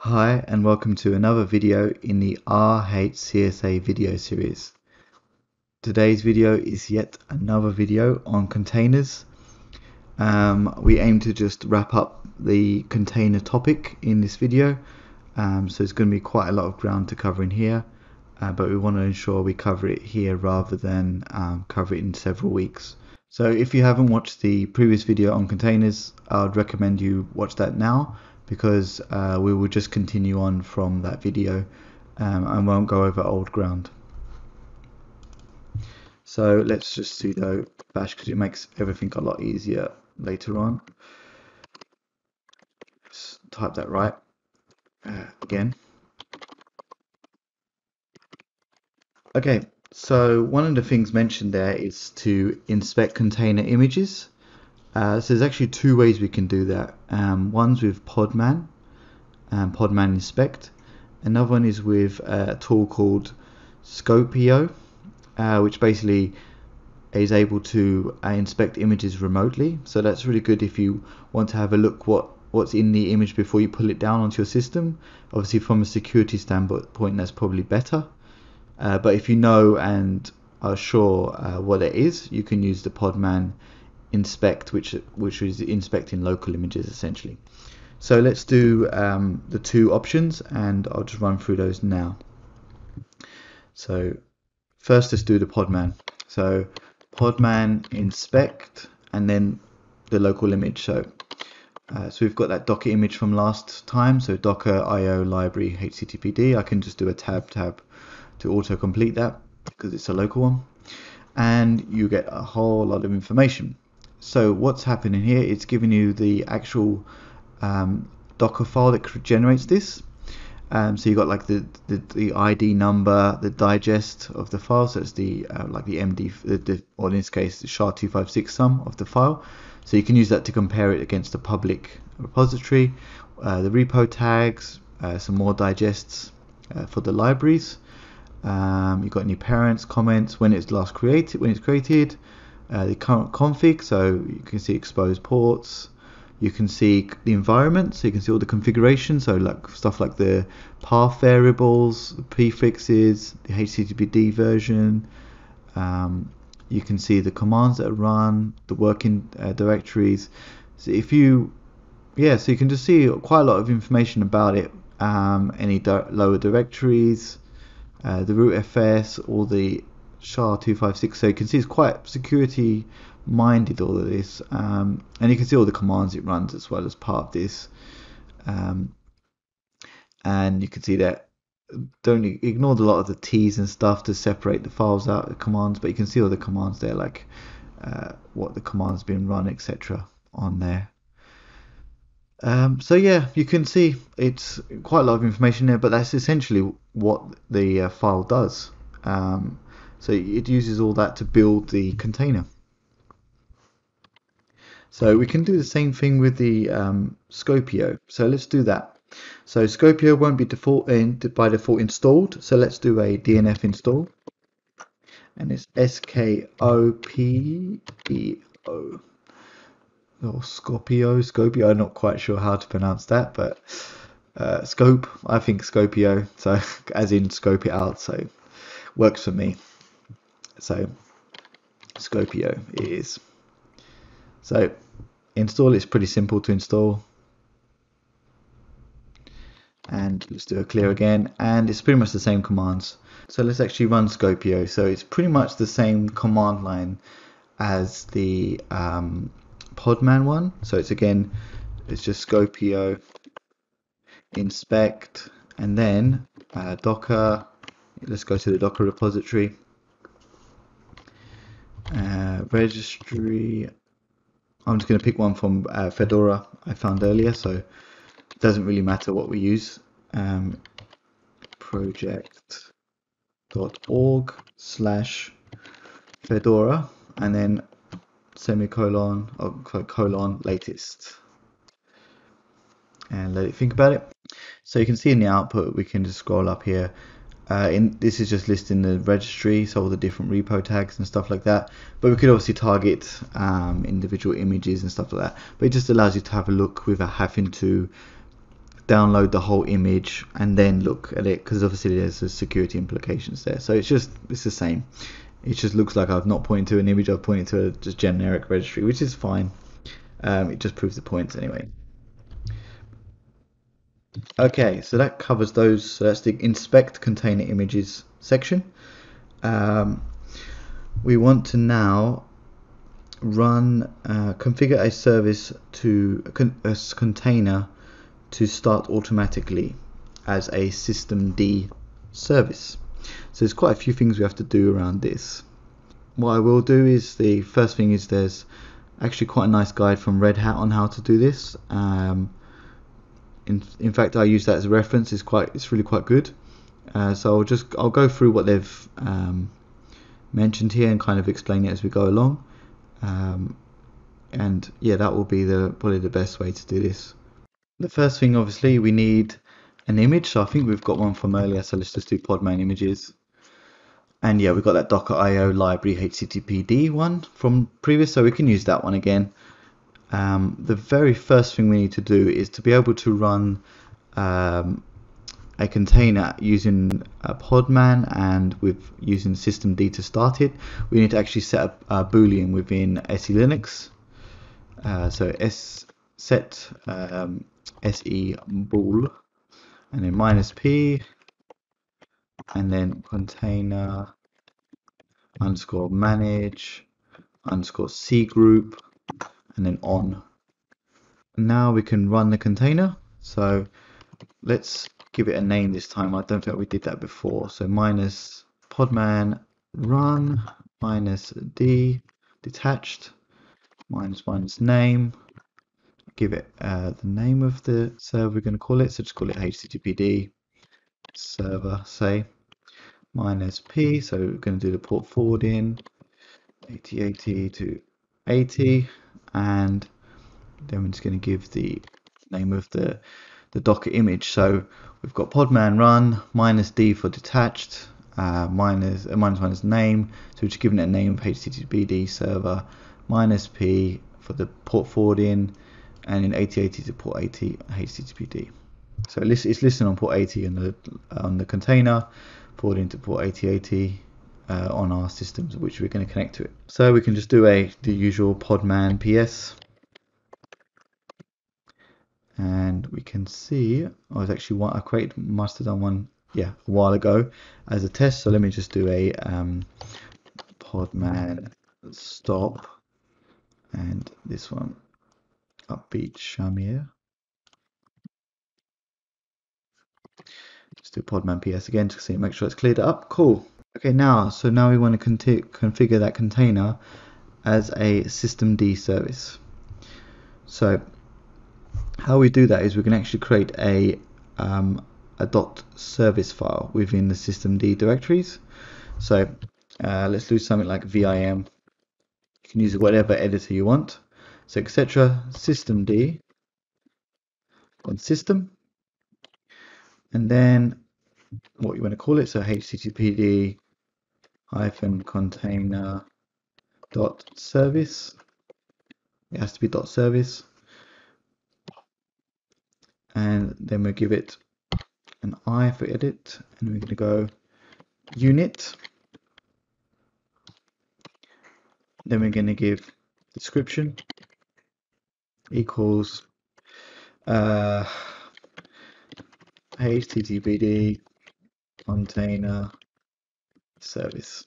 Hi and welcome to another video in the RHCSA video series. Today's video is yet another video on containers. We aim to just wrap up the container topic in this video, so it's going to be quite a lot of ground to cover in here, but we want to ensure we cover it here rather than cover it in several weeks. So if you haven't watched the previous video on containers, I would recommend you watch that now, because we will just continue on from that video and won't go over old ground. So let's just sudo bash because it makes everything a lot easier later on. Let's type that right again. Okay, so one of the things mentioned there is to inspect container images. So there's actually two ways we can do that. One's with Podman Inspect. Another one is with a tool called Skopeo, which basically is able to inspect images remotely. So that's really good if you want to have a look what's in the image before you pull it down onto your system. Obviously from a security standpoint that's probably better. But if you know and are sure what it is, you can use the Podman Inspect, which is inspecting local images essentially. So let's do the two options, and I'll just run through those now. So first let's do the Podman. So Podman Inspect and then the local image. So we've got that Docker image from last time, so Docker IO library httpd. I can just do a tab to auto complete that because it's a local one, and you get a whole lot of information. So what's happening here, it's giving you the actual Docker file that generates this. So you got like the ID number, the digest of the file, so it's the like the MD, or in this case the SHA-256 sum of the file. So you can use that to compare it against the public repository, the repo tags, some more digests for the libraries. You've got any parents, comments, when it's created, the current config, so you can see exposed ports. You can see the environment, so you can see all the configuration, so like stuff like the path variables, the prefixes, the httpd version. You can see the commands that are run, the working directories. So so you can just see quite a lot of information about it. Any lower directories, the root FS, all the SHA-256, so you can see it's quite security minded, all of this, and you can see all the commands it runs as well as part of this, and you can see that don't ignore a lot of the T's and stuff to separate the files out, the commands, but you can see all the commands there, like what the command's been run, etc. on there. So yeah, you can see it's quite a lot of information there, but that's essentially what the file does. So it uses all that to build the container. So we can do the same thing with the skopeo. So let's do that. So skopeo won't be by default installed. So let's do a DNF install, and it's skopeo. Or Skopeo, I'm not quite sure how to pronounce that, but scope, I think skopeo, so as in scope it out, so works for me. So skopeo it is. So install is pretty simple to install, and let's do a clear again, and it's pretty much the same commands. So let's actually run skopeo. So it's pretty much the same command line as the Podman one. So it's just skopeo inspect, and then Docker. Let's go to the Docker repository, registry. I'm just going to pick one from Fedora I found earlier, so it doesn't really matter what we use. project.org/Fedora, and then semicolon or colon latest, and let it think about it. So you can see in the output, we can just scroll up here. This is just listing the registry, so all the different repo tags and stuff like that, but we could obviously target individual images and stuff like that, but it just allows you to have a look without having to download the whole image and then look at it, because obviously there's the security implications there. So it's the same. It just looks like I've not pointed to an image, I've pointed to a just generic registry, which is fine. It just proves the points anyway. Okay, so that covers those. So that's the inspect container images section. We want to now run configure a service to a container to start automatically as a systemd service. So there's quite a few things we have to do around this. What I will do is, the first thing is, there's actually quite a nice guide from Red Hat on how to do this. In fact, I use that as a reference. It's really quite good. So I'll go through what they've mentioned here and kind of explain it as we go along. And yeah, that will be probably the best way to do this. The first thing, obviously, we need an image. So I think we've got one from earlier. So let's just do Podman images. And yeah, we've got that Docker.io library httpd one from previous, so we can use that one again. The very first thing we need to do is to be able to run a container using a Podman and using systemd to start it. We need to actually set up a boolean within selinux. So set sebool and then -p and then container underscore manage underscore c group and then on. Now we can run the container. So let's give it a name this time. I don't think we did that before. So minus podman run -d detached minus name. Give it the name of the server we're going to call it. So just call it httpd server, say -p. So we're going to do the port forwarding 8080 to 80, and then we're just going to give the name of the Docker image. So we've got podman run -d for detached, minus name. So we're just giving it a name of httpd server, -p for the port forwarding, and in 8080 to port 80 httpd. So it's listening on port 80 on the container, forwarding to port 8080 on our systems which we're going to connect to it. So we can just do the usual podman ps, and we can see I was actually must have done one a while ago as a test. So let me just do a podman stop, and this one upbeat Shamir. Just do podman ps again to see, make sure it's cleared up. Cool. Okay, now we want to configure that container as a systemd service. So how we do that is we can actually create a .service file within the systemd directories. So let's do something like vim. You can use whatever editor you want. So etc. systemd on system, and then what you want to call it. So httpd -container.service. It has to be .service, and then we'll give it an I for edit, and we're going to go unit. Then we're going to give description equals httpd container service.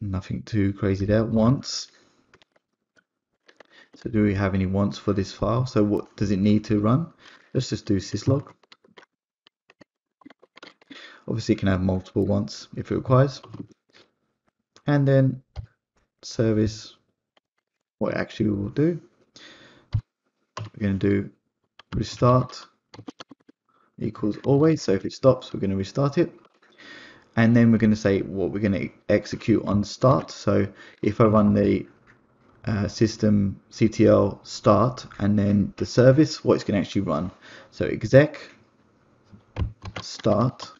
Nothing too crazy there. Once. So do we have any wants for this file? So what does it need to run? Let's just do syslog. Obviously it can have multiple wants if it requires. And then service, what actually we will do, we're going to do restart equals always. So if it stops, we're going to restart it. And then we're going to say what we're going to execute on start. So if I run the systemctl start and then the service, what it's going to actually run. So exec start,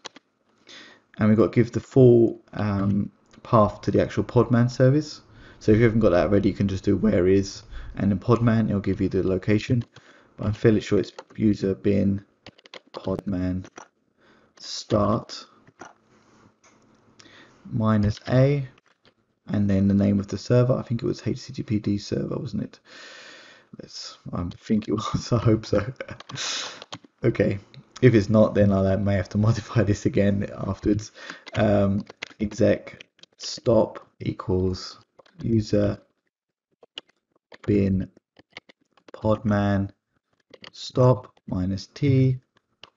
and we've got to give the full path to the actual podman service. So if you haven't got that ready, you can just do where is, and then podman, it'll give you the location but I'm fairly sure it's user bin podman start -a, and then the name of the server. I think it was httpd server, wasn't it? I think it was. I hope so. Okay, if it's not, then I may have to modify this again afterwards. Exec stop equals user bin podman stop -t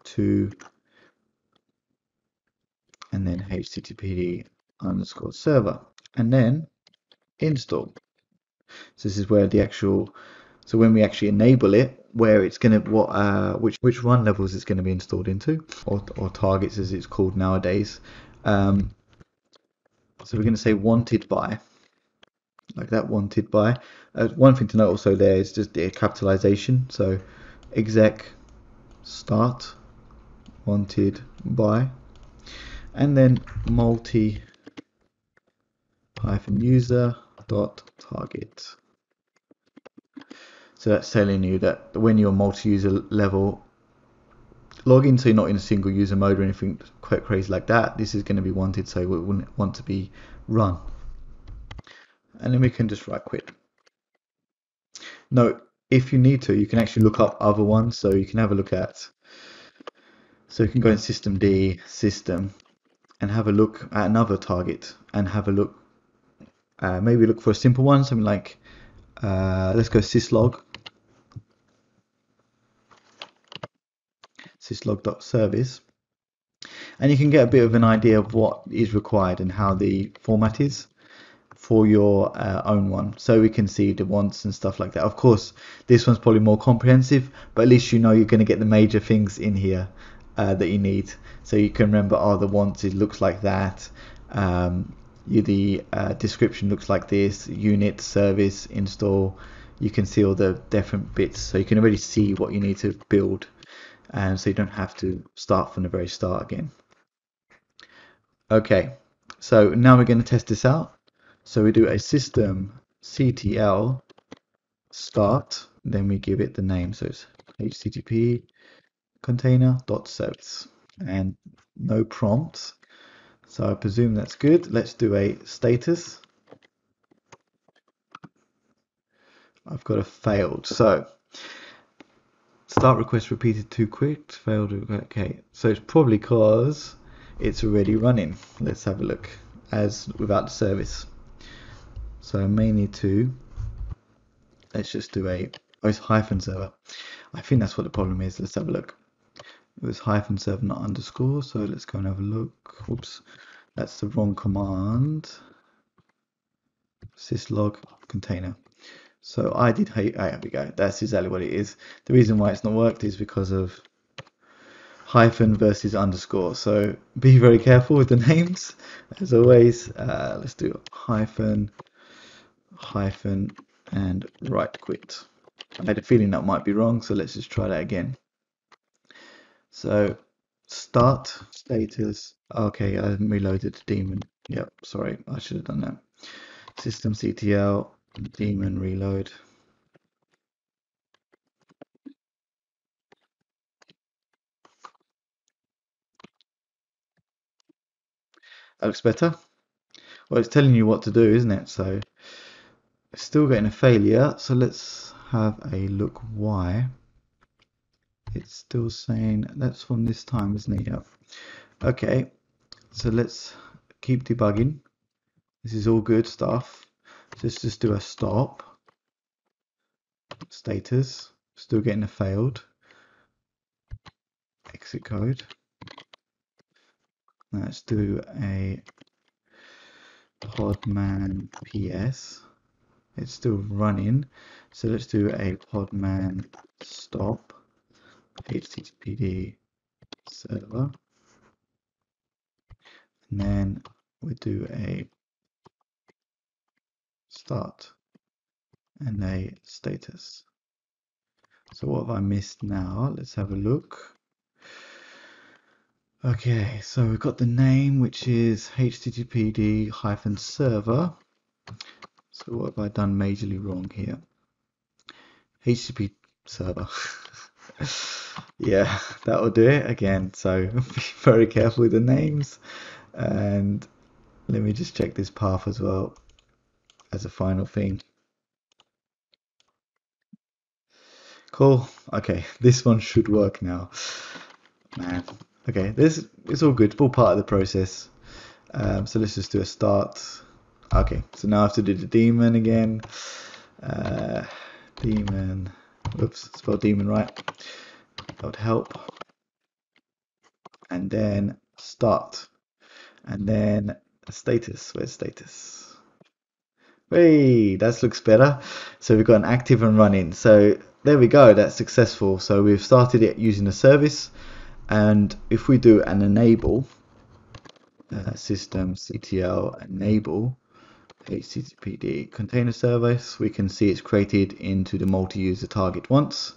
to, and then httpd underscore server, and then install. So this is where the actual, so when we actually enable it, where it's going to, which run levels it's going to be installed into, or targets as it's called nowadays. So we're going to say wanted by, like that, wanted by. One thing to note also there is just the capitalization. So exec start wanted by, and then multi -user dot target. So that's telling you that when you're multi-user level login, so you're not in a single user mode or anything quite crazy like that, this is going to be wanted, so it wouldn't want to be run. And then we can just right quit. Note, if you need to, you can actually look up other ones. So you can have a look at, so you can go in systemd system and have a look at another target and have a look, maybe look for a simple one, something like, let's go syslog.service, and you can get a bit of an idea of what is required and how the format is for your own one, so we can see the wants and stuff like that. Of course, this one's probably more comprehensive, but at least you know you're going to get the major things in here that you need, so you can remember, oh, the wants, it looks like that, the description looks like this, unit, service, install. You can see all the different bits, so you can already see what you need to build, and so you don't have to start from the very start again. Okay, so now we're going to test this out. So we do a systemctl start, then we give it the name, so it's http container.service, and no prompts, so I presume that's good. Let's do a status. I've got a failed, so start request repeated too quick, failed. Okay, so it's probably because it's already running. Let's have a look, as without the service. So I may need to, let's just do a, oh, it's -server. I think that's what the problem is. Let's have a look. It was -server, not underscore. So let's go and have a look. Whoops, that's the wrong command. Syslog container. So I did hate, there we go. That's exactly what it is. The reason why it's not worked is because of hyphen versus underscore. So be very careful with the names, as always. Let's do hyphen, and right quit. I had a feeling that might be wrong, so let's just try that again. So start status. Okay, I haven't reloaded the daemon. Yep, sorry, I should have done that. Systemctl daemon reload. That looks better. Well, it's telling you what to do, isn't it? So it's still getting a failure. So let's have a look why. It's still saying that's from this time, isn't it? Yep. Okay, so let's keep debugging. This is all good stuff. So let's just do a stop. Status, still getting a failed. Exit code. Let's do a podman ps. It's still running. So let's do a podman stop httpd server. And then we do a start and a status. So what have I missed now? Let's have a look. Okay, so we've got the name, which is httpd-server. So what have I done majorly wrong here? server. Yeah, that will do it again. So be very careful with the names. And let me just check this path as well as a final thing. Cool. Okay, this one should work now. Man. Okay, this is all good. It's all part of the process. So let's just do a start. Okay, so now I have to do the daemon again. Daemon. Oops, spelled daemon right. That would help. And then start. And then status. Where's status? Hey, that looks better. So we've got an active and running. So there we go. That's successful. So we've started it using a service. And if we do an enable, systemctl enable httpd-container.service, we can see it's created into the multi-user target once.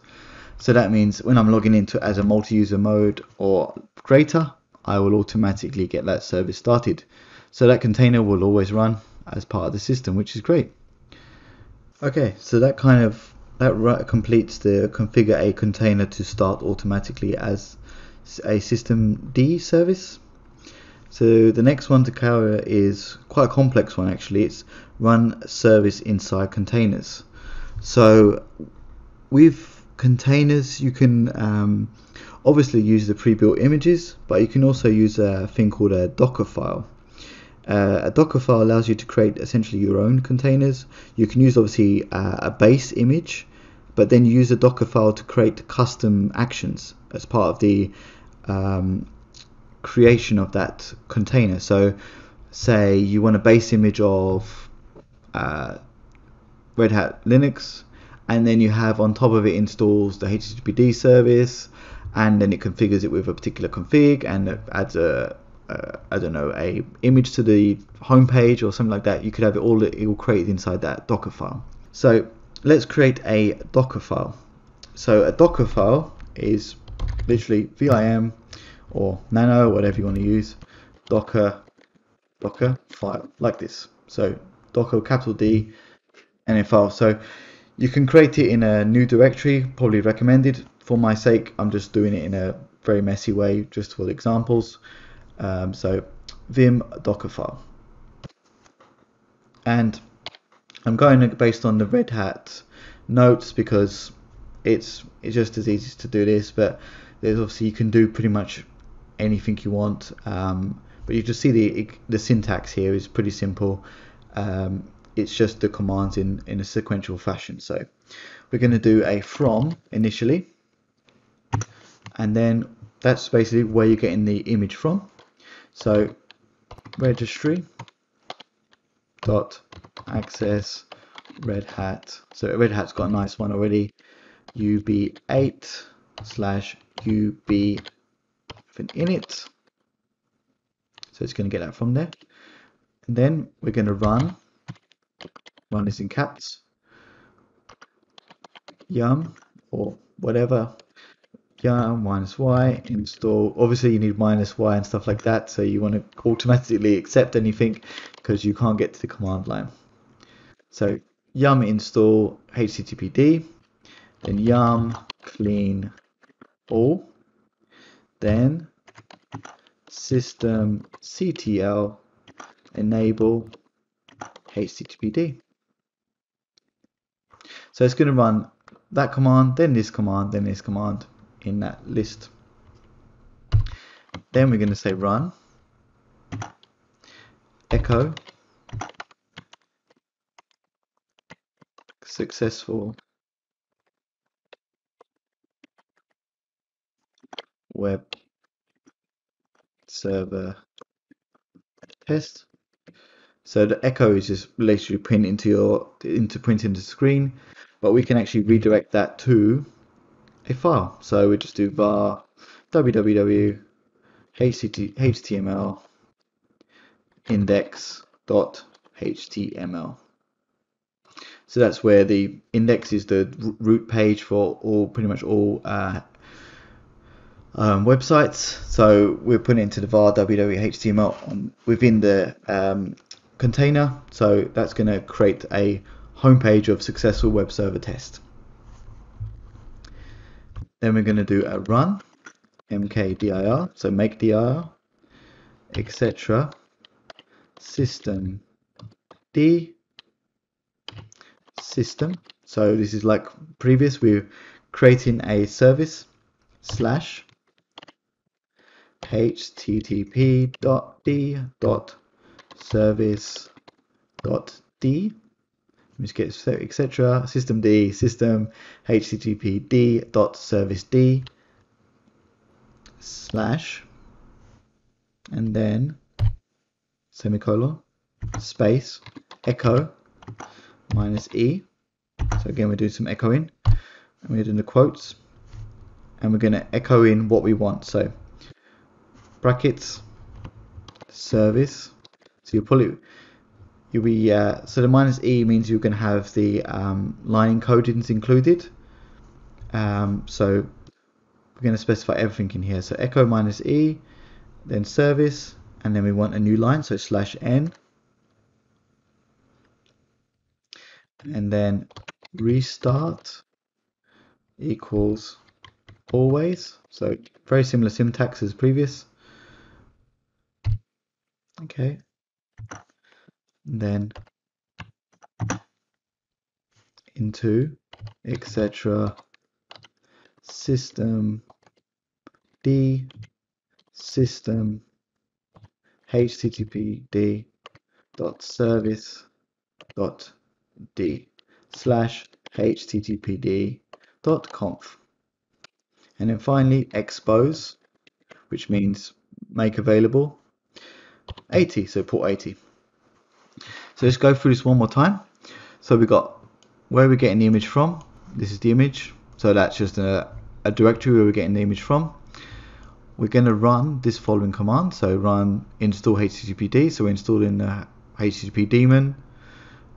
So that means when I'm logging into as a multi-user mode or greater, I will automatically get that service started. So that container will always run as part of the system, which is great. Okay, so that completes the configure a container to start automatically as a systemd service. So the next one to cover is quite a complex one actually. It's run service inside containers. So with containers you can obviously use the pre-built images, but you can also use a thing called a Dockerfile. A Dockerfile allows you to create essentially your own containers. You can use obviously a base image, but then use a Dockerfile to create custom actions as part of the creation of that container. So say you want a base image of Red Hat Linux, and then you have on top of it installs the httpd service, and then it configures it with a particular config and adds a I don't know, a image to the home page or something like that. You could have it all created inside that Dockerfile. So let's create a Dockerfile. So a Dockerfile is literally vim or nano, whatever you want to use, docker file like this. So docker capital D and then file. So you can create it in a new directory, probably recommended. For my sake, I'm just doing it in a very messy way just for the examples. So vim Dockerfile, and I'm going based on the Red Hat notes because it's just as easy to do this, but there's obviously you can do pretty much anything you want, but you just see the syntax here is pretty simple. It's just the commands in a sequential fashion. So we're going to do a from initially, and then that's basically where you're getting the image from. So registry dot access Red Hat. So Red Hat's got a nice one already. ub8/ub init. So it's going to get that from there. And then we're going to run this in caps, yum or whatever, yum -y install. Obviously you need -y and stuff like that, so you want to automatically accept anything because you can't get to the command line. So yum install httpd, then yum clean all, then systemctl enable httpd. So it's going to run that command, then this command, then this command in that list. Then we're going to say run echo successful web server test. So the echo is just literally print into the screen, but we can actually redirect that to a file. So we just do var www html index.html. So that's where the index is the root page for pretty much all websites. So we're putting it into the var www.html within the container. So that's going to create a home page of successful web server test. Then we're going to do a run mkdir, so make dir, etc. system d system. So this is like previous, we're creating a service slash httpd-service.d. Just get etc. system d system httpd-service.d slash, and then semicolon space echo minus e. So again, we're doing some echoing, and we're doing the quotes, and we're going to echo in what we want. So brackets service. So you pull it. You'll be so the minus e means you're going to have the line encodings included. So we're going to specify everything in here. So echo minus e, then service, and then we want a new line. So slash n, and then restart equals always. So very similar syntax as previous. Okay. And then into etc. system d system httpd.service.d slash httpd.conf, and then finally expose, which means make available 80, so port 80. So let's go through this one more time. So we got where we're getting the image from. This is the image, so that's just a directory where we're getting the image from. We're going to run this following command, so run install httpd, so we're installing the http daemon.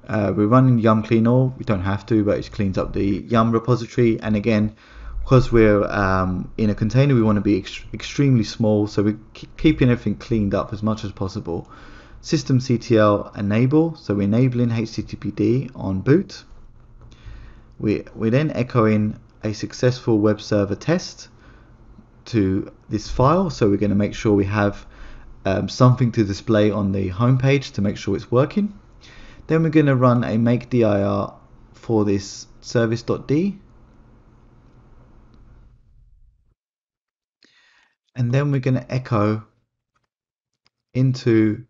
We're running yum clean all, we don't have to, but it cleans up the yum repository. And again, because we're in a container, we want to be extremely small, so we're keeping everything cleaned up as much as possible. Systemctl enable, so we're enabling httpd on boot. We're then echoing a successful web server test to this file, so we're going to make sure we have something to display on the home page to make sure it's working. Then we're going to run a make dir for this service.d, and then we're going to echo into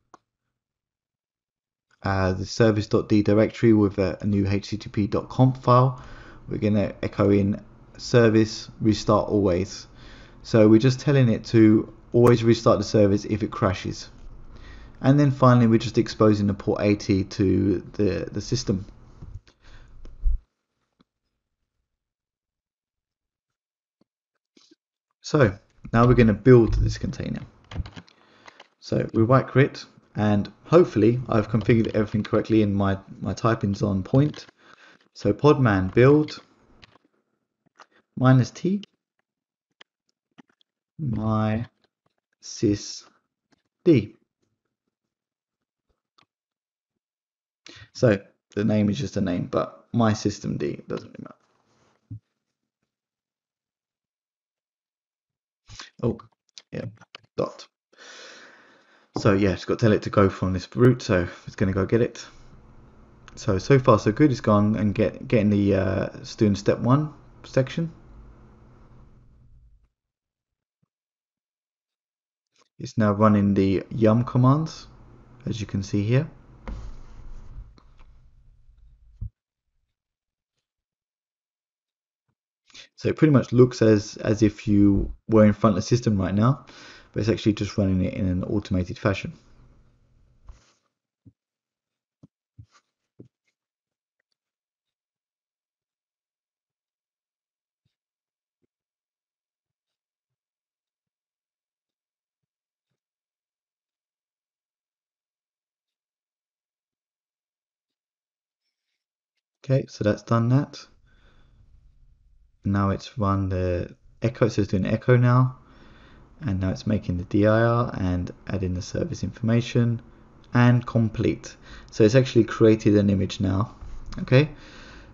the service.d directory with a new http.conf file. We're going to echo in service restart always. So we're just telling it to always restart the service if it crashes. And then finally, we're just exposing the port 80 to the system. So now we're going to build this container. So we right click, and hopefully I've configured everything correctly and my typing's on point. So podman build -t my sys d. So the name is just a name, but my system D doesn't really matter. Oh, yeah, dot. So yeah, it's got to tell it to go from this route, so it's going to go get it. So far so good. It's gone and getting the student step 1 section. It's now running the yum commands, as you can see here. So it pretty much looks as if you were in front of the system right now, but it's actually just running it in an automated fashion. Okay, so that's done that. Now it's run the echo, so it's doing echo now, and now it's making the dir and adding the service information and complete. So it's actually created an image now. Okay,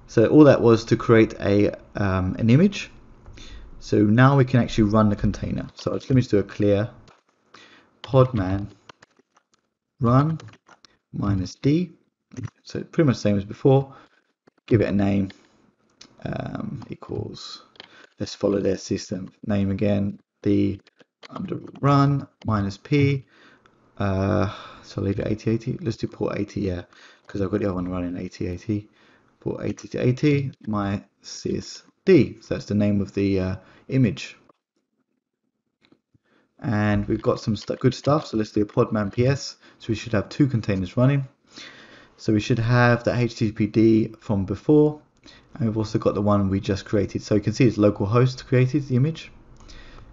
so all that was to create an image. So now we can actually run the container. So let me just do a clear podman run -d. So pretty much the same as before. Give it a name, equals, let's follow their system name again, the under run -p. So I'll leave it 8080. Let's do port 80, yeah, because I've got the other one running 8080. Port 80 to 80, my sysd. So that's the name of the image. And we've got some good stuff. So let's do a podman ps. So we should have two containers running. So we should have the httpd from before, and we've also got the one we just created. So you can see it's localhost created the image,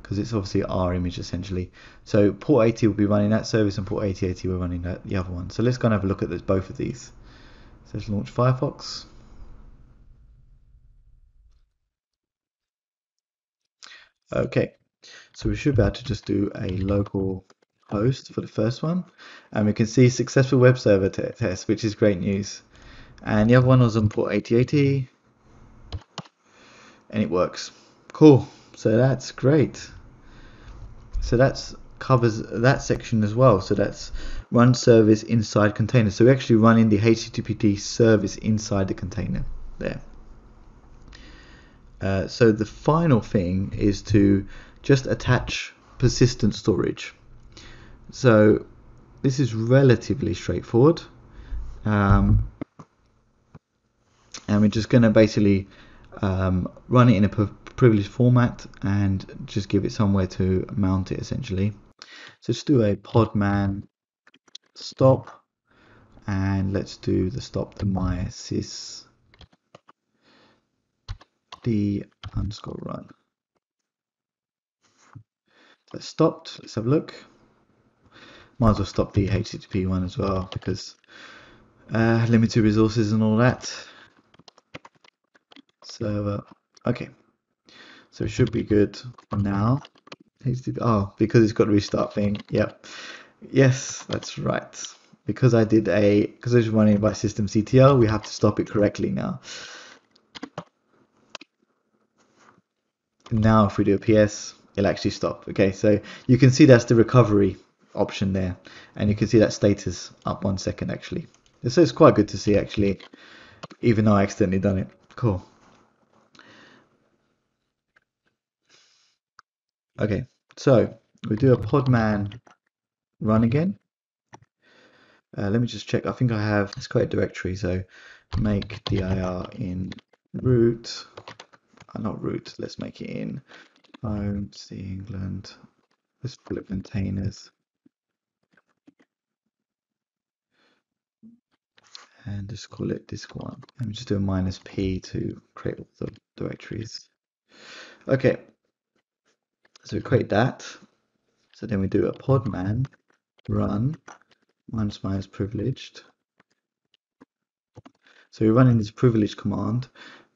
because it's obviously our image essentially. So port 80 will be running that service, and port 8080 will be running the other one. So let's go and have a look at both of these. So let's launch Firefox. Okay, so we should be able to just do a local host for the first one, and we can see successful web server test, which is great news. And the other one was on port 8080, and it works. Cool. So that's great. So that covers that section as well. So that's run service inside container. So we're actually running the httpd service inside the container there. So the final thing is to just attach persistent storage. So this is relatively straightforward, and we're just going to basically run it in a privileged format and just give it somewhere to mount it essentially. So let's do a podman stop, and let's do the stop to my sysd _run. That's stopped. Let's have a look. Might as well stop the HTTP one as well, because limited resources and all that. So okay, so it should be good now. HTTP, oh, because it's got a restart thing. Yep, yes, that's right. Because because it's running by systemctl, we have to stop it correctly now. Now if we do a PS, it'll actually stop. Okay, so you can see that's the recovery option there, and you can see that status up 1 second actually. So it's quite good to see actually, even though I accidentally done it. Cool. Okay, so we do a podman run again. Let me just check. I think I have, let's create a directory. So make dir in root, not root, let's make it in home, C England. Let's pull it containers. And just call it disk one. Let me just do a -p to create all the directories. Okay, so we create that. So then we do a podman run -minus privileged. So we're running this privilege command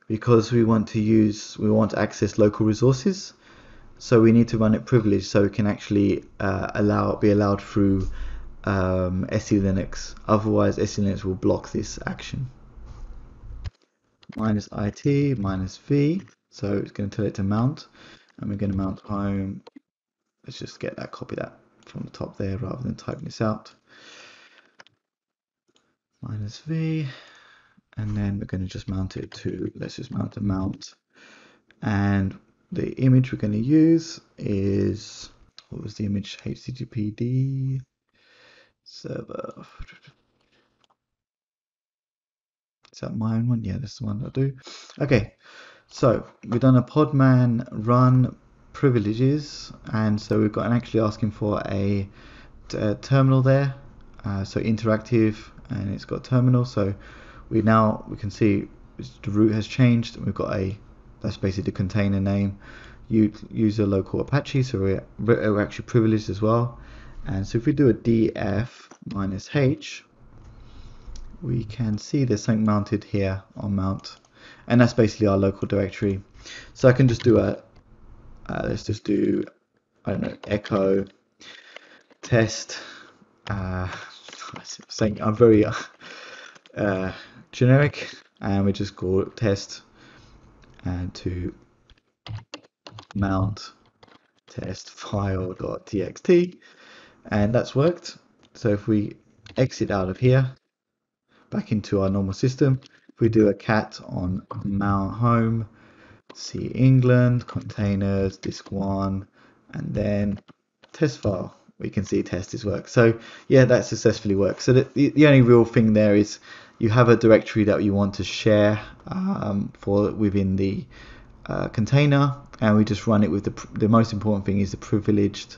because we want to access local resources. So we need to run it privileged so we can actually be allowed through SELinux. Otherwise, SELinux will block this action. -it -v. So it's going to tell it to mount, and we're going to mount home. Let's just copy that from the top there rather than typing this out. -v, and then we're going to just mount it to, let's just mount a mount. And the image we're going to use is, what was the image? httpd server. Is that my own one? Yeah, that's the one I'll do. Okay, so we've done a podman run privileges, and so we've got actually asking for a terminal there. So interactive, and it's got terminal. So we can see the root has changed, and we've got that's basically the container name. User local Apache, so we're actually privileged as well. And so if we do a df -h, we can see there's something mounted here on mount, and that's basically our local directory. So I can just do let's just do, I don't know, echo test. Saying I'm very generic, and we just call it test, and to mount test file.txt, and that's worked. So if we exit out of here back into our normal system, if we do a cat on mount home, C England, containers, disk 1, and then test file, we can see test is work. So yeah, that successfully works. So the only real thing there is you have a directory that you want to share for within the container, and we just run it with the most important thing is the privileged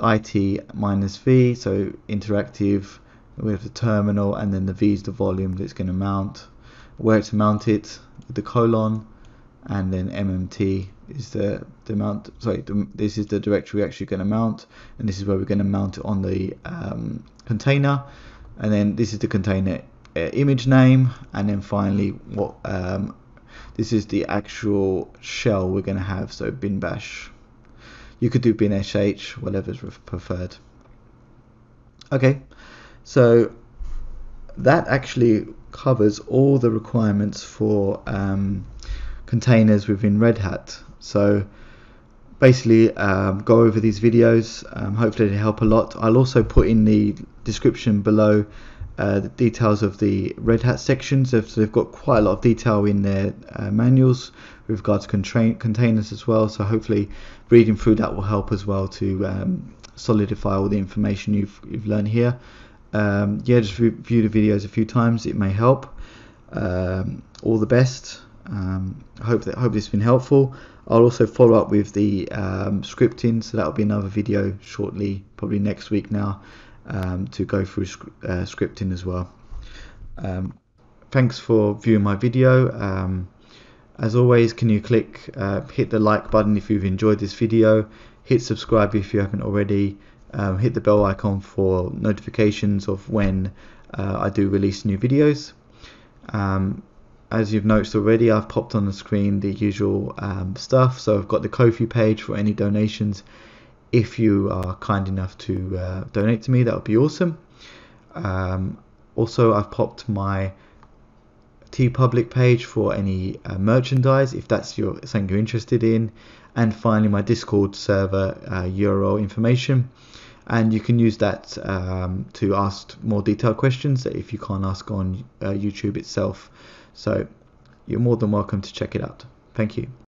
it-v, so interactive. We have the terminal, and then the v is the volume that's going to mount, where to mount it with the colon, and then mmt is the mount. Sorry, this is the directory we're actually going to mount, and this is where we're going to mount it on the container, and then this is the container image name, and then finally what this is the actual shell we're going to have, so bin bash. You could do bin sh, whatever's preferred. Okay, so that actually covers all the requirements for containers within Red Hat. So basically go over these videos, hopefully they help a lot. I'll also put in the description below the details of the Red Hat sections. So they've got quite a lot of detail in their manuals with regards to containers as well, so hopefully reading through that will help as well to solidify all the information you've learned here. Yeah, just review the videos a few times, it may help. All the best. Hope this has been helpful. I'll also follow up with the scripting, so that'll be another video shortly, probably next week now, to go through scripting as well. Thanks for viewing my video. As always, can you hit the like button if you've enjoyed this video, hit subscribe if you haven't already, hit the bell icon for notifications of when I do release new videos. As you've noticed already, I've popped on the screen the usual stuff. So I've got the Ko-fi page for any donations. If you are kind enough to donate to me, that would be awesome. Also, I've popped my TeePublic page for any merchandise, if that's something you're interested in. And finally, my Discord server URL information. And you can use that to ask more detailed questions that if you can't ask on YouTube itself. So you're more than welcome to check it out. Thank you.